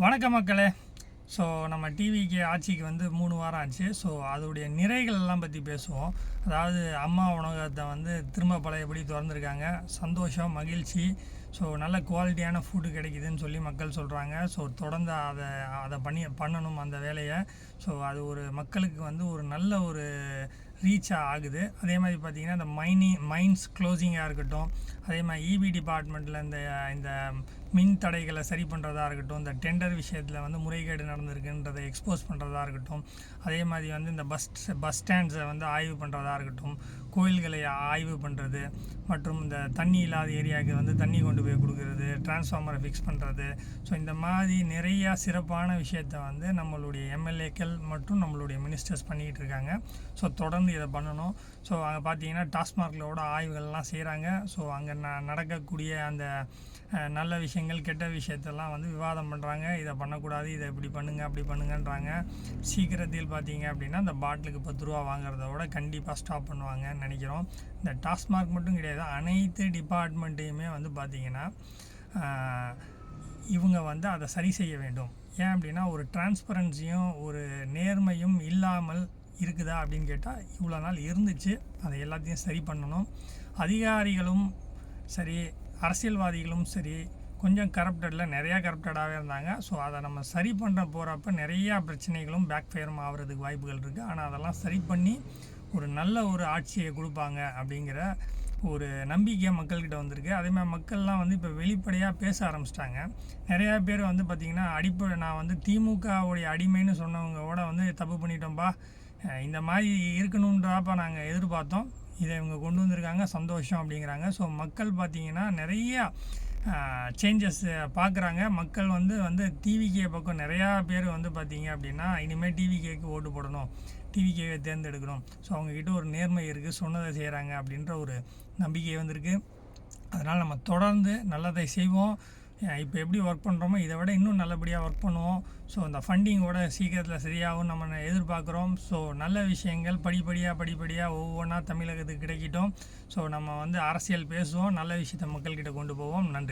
வணக்கம் மக்களே. ஸோ நம்ம டிவிக்கு ஆட்சிக்கு வந்து 3 வாரம் ஆச்சு. ஸோ அதோடைய நிறைகள் எல்லாம் பற்றி பேசுவோம். அதாவது அம்மா உணவகத்தை வந்து திரும்ப பழையபடி திறந்துருக்காங்க. சந்தோஷம், மகிழ்ச்சி. ஸோ நல்ல குவாலிட்டியான ஃபுட்டு கிடைக்குதுன்னு சொல்லி மக்கள் சொல்கிறாங்க. ஸோ தொடர்ந்து அதை அதை பண்ணணும் அந்த வேலையை. ஸோ அது ஒரு மக்களுக்கு வந்து ஒரு நல்ல ஒரு ரீச்சாக ஆகுது. அதே மாதிரி பார்த்திங்கன்னா இந்த மைன்ஸ் க்ளோசிங்காக இருக்கட்டும், அதே மாதிரி இபி டிபார்ட்மெண்ட்டில் இந்த இந்த மின் தடைகளை சரி பண்ணுறதா இருக்கட்டும், இந்த டெண்டர் விஷயத்தில் வந்து முறைகேடு நடந்திருக்குன்றதை எக்ஸ்போஸ் பண்ணுறதா இருக்கட்டும், அதே மாதிரி வந்து இந்த பஸ் ஸ்டாண்ட்ஸை வந்து ஆய்வு பண்ணுறதா இருக்கட்டும், கோயில்களை ஆய்வு பண்ணுறது, மற்றும் இந்த தண்ணி இல்லாத ஏரியாவுக்கு வந்து தண்ணி கொண்டு போய் கொடுக்குறது, டிரான்ஸ்ஃபார்மரை ஃபிக்ஸ் பண்ணுறது. ஸோ இந்த மாதிரி நிறையா சிறப்பான விஷயத்தை வந்து நம்மளுடைய எம்எல்ஏக்கள் மற்றும் நம்மளுடைய மினிஸ்டர்ஸ் பண்ணிக்கிட்டு இருக்காங்க. ஸோ தொடர்ந்து இதை பண்ணணும். ஸோ அங்கே பார்த்தீங்கன்னா டாஸ்மார்க்லோட ஆய்வுகள்லாம் செய்கிறாங்க. ஸோ அங்கே நடக்கக்கூடிய அந்த நல்ல விஷயங்கள், கெட்ட விஷயத்தெல்லாம் வந்து விவாதம் பண்ணுறாங்க. இதை பண்ணக்கூடாது, இதை இப்படி பண்ணுங்கள், அப்படி பண்ணுங்கன்றாங்க. சீக்கிரத்தில் பார்த்தீங்க அப்படின்னா இந்த பாட்டிலுக்கு 10 ரூபா வாங்குறத விட கண்டிப்பாக ஸ்டாப் பண்ணுவாங்கன்னு நினைக்கிறோம். இந்த டாஸ்மார்க் மட்டும் கிடையாது, அனைத்து டிபார்ட்மெண்ட்டையுமே வந்து பார்த்திங்கன்னா இவங்க வந்து அதை சரி செய்ய வேண்டும். ஏன் அப்படின்னா ஒரு டிரான்ஸ்பரன்சியும் ஒரு நேர்மையும் இல்லாமல் இருக்குதா அப்படின்னு கேட்டால் இவ்வளோ நாள் இருந்துச்சு. அதை எல்லாத்தையும் சரி பண்ணணும். அதிகாரிகளும் சரி, அரசியல்வாதிகளும் சரி, கொஞ்சம் நிறையா கரப்டடாகவே இருந்தாங்க. ஸோ அதை நம்ம சரி பண்ண போகிறப்ப நிறையா பிரச்சனைகளும் பேக் ஃபயரும் ஆகிறதுக்கு வாய்ப்புகள் இருக்குது. ஆனால் அதெல்லாம் சரி பண்ணி ஒரு நல்ல ஒரு ஆட்சியை கொடுப்பாங்க அப்படிங்கிற ஒரு நம்பிக்கை மக்கள்கிட்ட வந்திருக்கு. அதேமாதிரி மக்கள்லாம் வந்து இப்போ வெளிப்படையாக பேச ஆரம்பிச்சிட்டாங்க. நிறையா பேர் வந்து பார்த்திங்கன்னா நான் வந்து திமுகவுடைய அடிமைன்னு சொன்னவங்களோட வந்து தப்பு பண்ணிட்டோம்ப்பா, இந்த மாதிரி இருக்கணுன்றப்ப நாங்கள் எதிர்பார்த்தோம், இதை இவங்க கொண்டு வந்திருக்காங்க, சந்தோஷம் அப்படிங்கிறாங்க. ஸோ மக்கள் பார்த்திங்கன்னா நிறையா சேஞ்சஸ் பார்க்குறாங்க. மக்கள் வந்து டிவிகே பக்கம் நிறையா பேர் வந்து பார்த்திங்க அப்படின்னா இனிமேல் டிவிகேக்கு ஓட்டு போடணும், டிவிகேவை தேர்ந்தெடுக்கணும். ஸோ அவங்கக்கிட்ட ஒரு நேர்மை இருக்குது, சொன்னதை செய்கிறாங்க அப்படின்ற ஒரு நம்பிக்கை வந்திருக்கு. அதனால் நம்ம தொடர்ந்து நல்லதை செய்வோம். இப்போ எப்படி ஒர்க் பண்ணுறோமோ இதை விட இன்னும் நல்லபடியாக ஒர்க் பண்ணுவோம். ஸோ அந்த ஃபண்டிங்கோட சீக்கிரத்தில் சரியாகவும் நம்ம எதிர்பார்க்குறோம். ஸோ நல்ல விஷயங்கள் படிப்படியாக ஒவ்வொன்றா தமிழகத்துக்கு கிடைக்கட்டும். ஸோ நம்ம வந்து அரசியல் பேசுவோம், நல்ல விஷயத்தை மக்கள்கிட்ட கொண்டு போவோம். நன்றி.